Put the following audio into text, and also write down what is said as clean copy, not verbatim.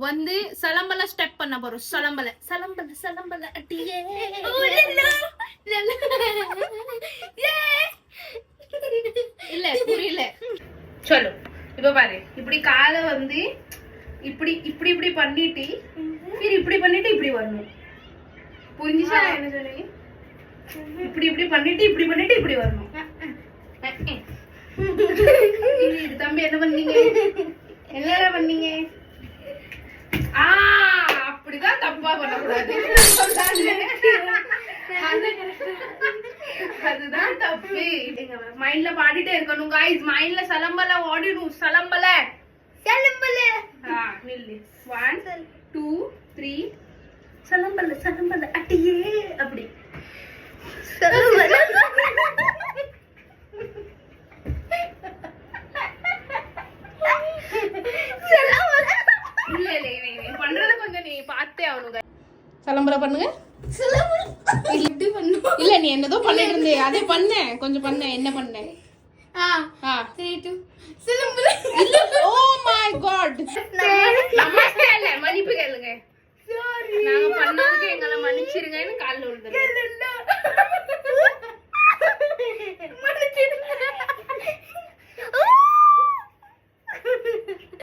வந்து சலம்பல ஸ்டெப் பண்ண போறோம். சலம்பல சலம்பல சலம்பல அட்டியே. இல்ல புரியல. சொல்லு. இப்ப பாரு, இப்படி காலை வந்து இப்படி இப்படி இப்படி பண்ணிட்டு இப்படி பண்ணிட்டு இப்படி வரணும். புரிஞ்சுச்சா என்ன சொல்லி? இப்படி இப்படி பண்ணிட்டு இப்படி பண்ணிட்டு இப்படி வரணும். இது தம்பி என்ன பண்ணீங்க? என்னடா பண்ணீங்க? அப்படிதான் தப்பா பண்ணக்கூடாது. அதுதான் தப்பு. மைண்ட்ல பாடிட்டே இருக்கணும் guys. மைண்ட்ல சலம்பல ஓடிடும். சலம்பல சலம்பல. நில்லு. 1 2 3 சலம்பல சலம்பல அட்டியே. அப்படி சலம்பல. இல்ல இல்ல நீ பண்றத கொஞ்சம் நீ பார்த்தே ஆகணும். சலம்பர பண்ணுங்க. இல்ல நீ என்னதோ பண்ணிட்டு இருந்தே அதே பண்ண. கொஞ்சம் பண்ண. என்ன பண்ண? 3 2 சலம்பர. இல்ல. Oh my God. நமஸ்தே இல்ல மன்னிப்பு கேளுங்க. சாரி. நாங்க பண்ணதுக்கு எங்களை மன்னிச்சிருங்கன்னு கால்ல விழுந்துறேன்.